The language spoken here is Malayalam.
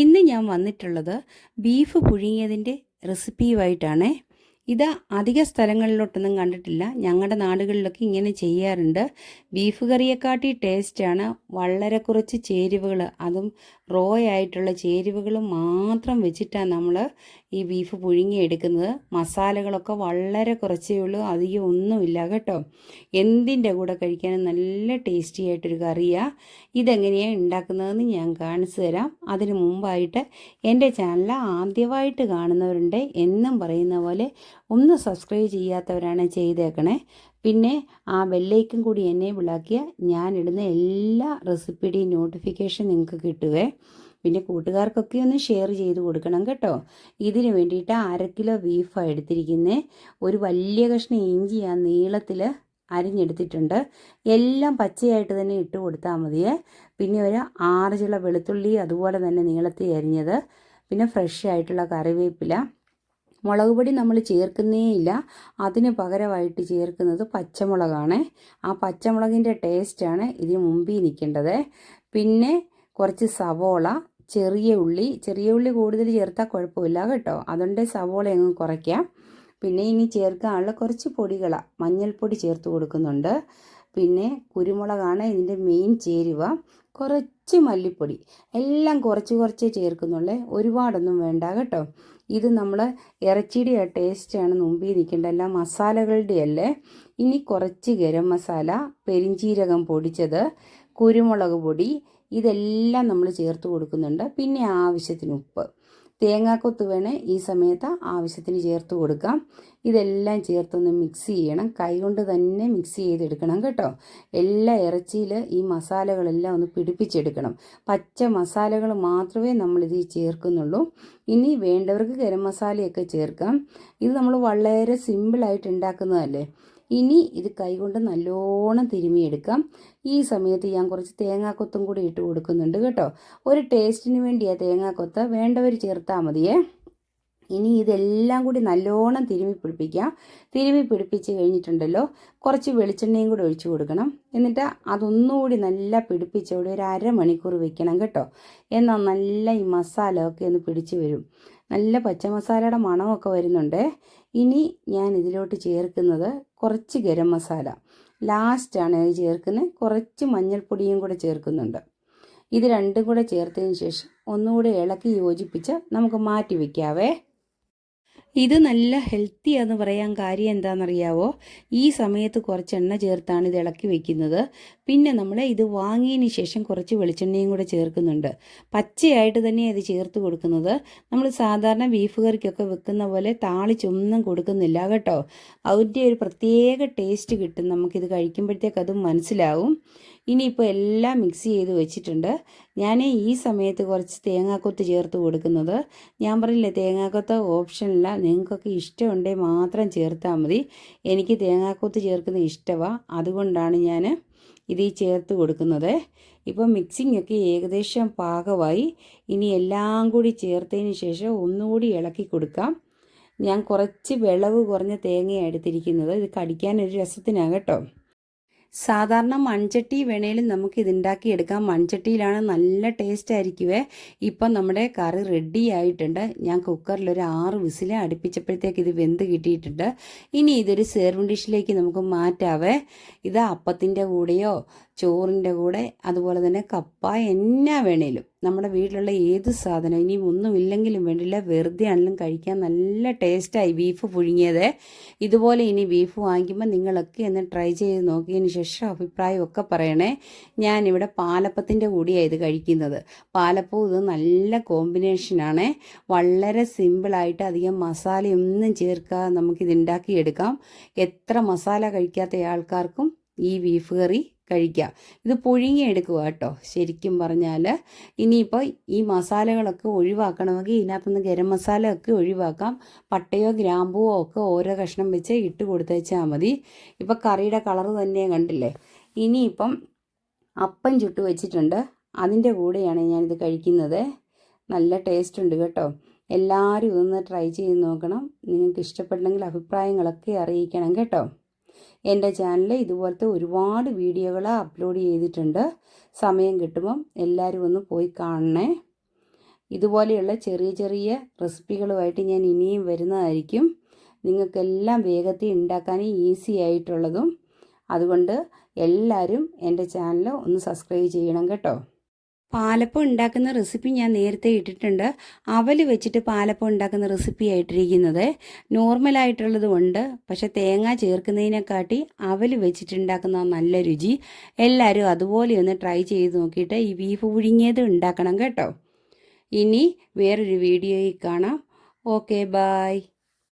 ഇന്ന് ഞാൻ വന്നിട്ടുള്ളത് ബീഫ് പുഴുങ്ങിയതിൻ്റെ റെസിപ്പിയുമായിട്ടാണ്. ഇത് അധിക സ്ഥലങ്ങളിലോട്ടൊന്നും കണ്ടിട്ടില്ല. ഞങ്ങളുടെ നാടുകളിലൊക്കെ ഇങ്ങനെ ചെയ്യാറുണ്ട്. ബീഫ് കറിയെക്കാട്ടി ടേസ്റ്റാണ്. വളരെ കുറച്ച് ചേരുവകൾ, അതും റോ ആയിട്ടുള്ള ചേരുവകൾ മാത്രം വെച്ചിട്ടാണ് നമ്മൾ ഈ ബീഫ് പുഴുങ്ങിയെടുക്കുന്നത്. മസാലകളൊക്കെ വളരെ കുറച്ചേ ഉള്ളൂ, അധികം ഒന്നുമില്ല കേട്ടോ. എന്തിൻ്റെ കൂടെ കഴിക്കാനും നല്ല ടേസ്റ്റി ആയിട്ടൊരു കറിയാണ്. ഇതെങ്ങനെയാണ് ഉണ്ടാക്കുന്നതെന്ന് ഞാൻ കാണിച്ചു തരാം. അതിന് മുമ്പായിട്ട് എൻ്റെ ചാനൽ ആദ്യമായിട്ട് കാണുന്നവരുണ്ട് എന്നും പറയുന്ന പോലെ ഒന്ന് സബ്സ്ക്രൈബ് ചെയ്യാത്തവരാണ് ചെയ്തേക്കണേ. പിന്നെ ആ ബെല്ലൈക്കൻ കൂടി എനേബിൾ ആക്കിയാൽ ഞാനിടുന്ന എല്ലാ റെസിപ്പിയുടെയും നോട്ടിഫിക്കേഷൻ നിങ്ങൾക്ക് കിട്ടുവേ. പിന്നെ കൂട്ടുകാർക്കൊക്കെ ഒന്ന് ഷെയർ ചെയ്ത് കൊടുക്കണം കേട്ടോ. ഇതിന് വേണ്ടിയിട്ട് 1/2 കിലോ ബീഫാണ് എടുത്തിരിക്കുന്നത്. ഒരു വലിയ കഷ്ണം ഇഞ്ചി ആ നീളത്തിൽ അരിഞ്ഞെടുത്തിട്ടുണ്ട്. എല്ലാം പച്ചയായിട്ട് തന്നെ ഇട്ട് കൊടുത്താൽ മതിയേ. പിന്നെ ഒരു 6 ചില വെളുത്തുള്ളി അതുപോലെ തന്നെ നീളത്തിൽ അരിഞ്ഞത്, പിന്നെ ഫ്രഷ് ആയിട്ടുള്ള കറിവേപ്പില. മുളക് പൊടി നമ്മൾ ചേർക്കുന്നേയില്ല, അതിന് പകരമായിട്ട് ചേർക്കുന്നത് പച്ചമുളകാണ്. ആ പച്ചമുളകിൻ്റെ ടേസ്റ്റാണ് ഇതിന് മുമ്പിൽ നിൽക്കേണ്ടത്. പിന്നെ കുറച്ച് സവോള, ചെറിയ ഉള്ളി കൂടുതൽ ചേർത്താൽ കുഴപ്പമില്ല കേട്ടോ, അതുകൊണ്ട് സവോള അങ്ങ് കുറയ്ക്കാം. പിന്നെ ഇനി ചേർക്കാനുള്ള കുറച്ച് പൊടികളാണ്. മഞ്ഞൾപ്പൊടി ചേർത്ത് കൊടുക്കുന്നുണ്ട്. പിന്നെ കുരുമുളകാണ് ഇതിൻ്റെ മെയിൻ ചേരുവ. കുറച്ച് മല്ലിപ്പൊടി, എല്ലാം കുറച്ച് ചേർക്കുന്നുള്ളേ, ഒരുപാടൊന്നും വേണ്ട കേട്ടോ. ഇത് നമ്മൾ ഇറച്ചിയുടെ ടേസ്റ്റാണ് മുമ്പിൽ നിൽക്കേണ്ട, എല്ലാം മസാലകളുടെ അല്ലേ. ഇനി കുറച്ച് ഗരം മസാല, പെരിഞ്ചീരകം പൊടിച്ചത്, കുരുമുളക് പൊടി, ഇതെല്ലാം നമ്മൾ ചേർത്ത് കൊടുക്കുന്നുണ്ട്. പിന്നെ ആവശ്യത്തിന് ഉപ്പ്, തേങ്ങാക്കൊത്ത് വേണേൽ ഈ സമയത്ത് ആവശ്യത്തിന് ചേർത്ത് കൊടുക്കാം. ഇതെല്ലാം ചേർത്തൊന്ന് മിക്സ് ചെയ്യണം. കൈകൊണ്ട് തന്നെ മിക്സ് ചെയ്തെടുക്കണം കേട്ടോ. എല്ലാ ഇറച്ചിയിൽ ഈ മസാലകളെല്ലാം ഒന്ന് പിടിപ്പിച്ചെടുക്കണം. പച്ച മസാലകൾ മാത്രമേ നമ്മളിതിൽ ചേർക്കുന്നുള്ളൂ. ഇനി വേണ്ടവർക്ക് ഗരം മസാലയൊക്കെ ചേർക്കാം. ഇത് നമ്മൾ വളരെ സിമ്പിളായിട്ട് ഉണ്ടാക്കുന്നതല്ലേ. ഇനി ഇത് കൈകൊണ്ട് നല്ലോണം തിരുമിയെടുക്കാം. ഈ സമയത്ത് ഞാൻ കുറച്ച് തേങ്ങാക്കൊത്തും കൂടി ഇട്ട് കൊടുക്കുന്നുണ്ട് കേട്ടോ. ഒരു ടേസ്റ്റിന് വേണ്ടിയാണ് തേങ്ങാക്കൊത്ത്, വേണ്ടവർ ചേർത്താൽ മതിയേ. ഇനി ഇതെല്ലാം കൂടി നല്ലോണം തിരുമി പിടിപ്പിച്ച് കഴിഞ്ഞിട്ടുണ്ടല്ലോ, കുറച്ച് വെളിച്ചെണ്ണയും കൂടി ഒഴിച്ചു കൊടുക്കണം. എന്നിട്ട് അതൊന്നുകൂടി നല്ല പിടിപ്പിച്ച് ഒരു 1/2 മണിക്കൂർ വെക്കണം കേട്ടോ. എന്നാൽ നല്ല ഈ മസാല ഒക്കെ ഒന്ന് പിടിച്ച് വരും. നല്ല പച്ചമസാലയുടെ മണമൊക്കെ വരുന്നുണ്ട്. ഇനി ഞാൻ ഇതിലോട്ട് ചേർക്കുന്നത് കുറച്ച് ഗരം മസാല, ലാസ്റ്റാണ് ഇത് ചേർക്കുന്നത്. കുറച്ച് മഞ്ഞൾപ്പൊടിയും കൂടെ ചേർക്കുന്നുണ്ട്. ഇത് രണ്ടും കൂടെ ചേർത്തതിന് ശേഷം ഒന്നുകൂടെ ഇളക്കി യോജിപ്പിച്ച് നമുക്ക് മാറ്റി വയ്ക്കാവേ. ഇത് നല്ല ഹെൽത്തിയാന്ന് പറയാൻ കാര്യം എന്താണെന്നറിയാവോ? ഈ സമയത്ത് കുറച്ച് എണ്ണ ചേർത്താണ് ഇത് ഇളക്കി വെക്കുന്നത്. പിന്നെ നമ്മൾ ഇത് വാങ്ങിയതിന് ശേഷം കുറച്ച് വെളിച്ചെണ്ണയും കൂടെ ചേർക്കുന്നുണ്ട്. പച്ചയായിട്ട് തന്നെ അത് ചേർത്ത് കൊടുക്കുന്നത്. നമ്മൾ സാധാരണ ബീഫ് കറിക്കൊക്കെ വെക്കുന്ന പോലെ താളിച്ചൊന്നും കൊടുക്കുന്നില്ല കേട്ടോ. അതിൻ്റെ ഒരു പ്രത്യേക ടേസ്റ്റ് കിട്ടും നമുക്കിത് കഴിക്കുമ്പോഴത്തേക്ക് അതും മനസ്സിലാവും. ഇനിയിപ്പോൾ എല്ലാം മിക്സ് ചെയ്ത് വെച്ചിട്ടുണ്ട്. ഞാൻ ഈ സമയത്ത് കുറച്ച് തേങ്ങാക്കൊത്ത് ചേർത്ത് കൊടുക്കുന്നത്. ഞാൻ പറഞ്ഞില്ലേ, തേങ്ങാക്കൊത്ത് ഓപ്ഷനില്ല, നിങ്ങൾക്കൊക്കെ ഇഷ്ടമുണ്ടെങ്കിൽ മാത്രം ചേർത്താൽ മതി. എനിക്ക് തേങ്ങാക്കൊത്ത് ചേർക്കുന്നത് ഇഷ്ടമാണ്, അതുകൊണ്ടാണ് ഞാൻ ഇതിൽ ചേർത്ത് കൊടുക്കുന്നത്. ഇപ്പോൾ മിക്സിംഗ് ഒക്കെ ഏകദേശം പാകമായി. ഇനി എല്ലാം കൂടി ചേർത്തതിന് ശേഷം ഒന്നുകൂടി ഇളക്കി കൊടുക്കാം. ഞാൻ കുറച്ച് വിളവ് കുറഞ്ഞ തേങ്ങയാണ് എടുത്തിരിക്കുന്നത്. ഇത് കടിക്കാനൊരു രസത്തിനാണ് കേട്ടോ. സാധാരണ മൺചട്ടി വേണേലും നമുക്ക് ഇതുണ്ടാക്കിയെടുക്കാം. മൺചട്ടിയിലാണ് നല്ല ടേസ്റ്റ് ആയിരിക്കുവേ. ഇപ്പം നമ്മുടെ കറി റെഡി ആയിട്ടുണ്ട്. ഞാൻ കുക്കറിൽ ഒരു 6 വിസിൽ അടുപ്പിച്ചപ്പോഴത്തേക്ക് ഇത് വെന്ത് കിട്ടിയിട്ടുണ്ട്. ഇനി ഇതൊരു സെർവിങ് ഡിഷിലേക്ക് നമുക്ക് മാറ്റാവേ. ഇത് അപ്പത്തിൻ്റെ കൂടെയോ ചോറിൻ്റെ കൂടെ, അതുപോലെ തന്നെ കപ്പ, എന്നാ വേണേലും നമ്മുടെ വീട്ടിലുള്ള ഏത് സാധനം, ഇനി ഒന്നുമില്ലെങ്കിലും വേണ്ടില്ല, വെറുതെ ആണെങ്കിലും കഴിക്കാൻ നല്ല ടേസ്റ്റായി ബീഫ് പുഴുങ്ങിയത്. ഇതുപോലെ ഇനി ബീഫ് വാങ്ങിക്കുമ്പോൾ നിങ്ങളൊക്കെ ഒന്ന് ട്രൈ ചെയ്ത് നോക്കിയതിന് ശേഷം അഭിപ്രായമൊക്കെ പറയണേ. ഞാനിവിടെ പാലപ്പത്തിൻ്റെ കൂടിയാണ് ഇത് കഴിക്കുന്നത്. പാലപ്പവും ഇത് നല്ല കോമ്പിനേഷനാണ്. വളരെ സിമ്പിളായിട്ട് അധികം മസാലയൊന്നും ചേർക്കാതെ നമുക്കിത് ഉണ്ടാക്കിയെടുക്കാം. എത്ര മസാല കഴിക്കാത്ത ആൾക്കാർക്കും ഈ ബീഫ് കറി കഴിക്കാം. ഇത് പുഴുങ്ങിയെടുക്കുക കേട്ടോ. ശരിക്കും പറഞ്ഞാൽ ഇനിയിപ്പോൾ ഈ മസാലകളൊക്കെ ഒഴിവാക്കണമെങ്കിൽ ഇതിനകത്തുനിന്ന് ഗരം മസാല ഒക്കെ ഒഴിവാക്കാം. പട്ടയോ ഗ്രാമ്പുവോ ഒക്കെ ഓരോ കഷ്ണം വെച്ച് ഇട്ട് കൊടുത്തേച്ചാൽ മതി. ഇപ്പം കറിയുടെ കളറ് തന്നെ കണ്ടില്ലേ. ഇനിയിപ്പം അപ്പം ചുട്ട് വെച്ചിട്ടുണ്ട്, അതിൻ്റെ കൂടെയാണ് ഞാനിത് കഴിക്കുന്നത്. നല്ല ടേസ്റ്റ് ഉണ്ട് കേട്ടോ. എല്ലാവരും ഇതൊന്ന് ട്രൈ ചെയ്ത് നോക്കണം. നിങ്ങൾക്ക് ഇഷ്ടപ്പെട്ടെങ്കിൽ അഭിപ്രായങ്ങളൊക്കെ അറിയിക്കണം കേട്ടോ. എൻ്റെ ചാനലിൽ ഇതുപോലത്തെ ഒരുപാട് വീഡിയോകൾ അപ്ലോഡ് ചെയ്തിട്ടുണ്ട്. സമയം കിട്ടുമ്പം എല്ലാവരും ഒന്ന് പോയി കാണണേ. ഇതുപോലെയുള്ള ചെറിയ ചെറിയ റെസിപ്പികളുമായിട്ട് ഞാൻ ഇനിയും വരുന്നതായിരിക്കും. നിങ്ങൾക്കെല്ലാം വേഗത്തിൽ ഉണ്ടാക്കാനും ഈസി ആയിട്ടുള്ളതും. അതുകൊണ്ട് എല്ലാവരും എൻ്റെ ചാനൽ ഒന്ന് സബ്സ്ക്രൈബ് ചെയ്യണം കേട്ടോ. പാലപ്പം ഉണ്ടാക്കുന്ന റെസിപ്പി ഞാൻ നേരത്തെ ഇട്ടിട്ടുണ്ട്. അവൽ വെച്ചിട്ട് പാലപ്പം ഉണ്ടാക്കുന്ന റെസിപ്പി ആയിട്ടിരിക്കുന്നത്. നോർമലായിട്ടുള്ളതും ഉണ്ട്, പക്ഷെ തേങ്ങ ചേർക്കുന്നതിനെക്കാട്ടി അവൽ വെച്ചിട്ടുണ്ടാക്കുന്ന നല്ല രുചി. എല്ലാവരും അതുപോലെ ഒന്ന് ട്രൈ ചെയ്ത് നോക്കിയിട്ട് ഈ ബീഫ് പുഴുങ്ങിയത് ഉണ്ടാക്കണം കേട്ടോ. ഇനി വേറൊരു വീഡിയോയിൽ കാണാം. Okay, bye.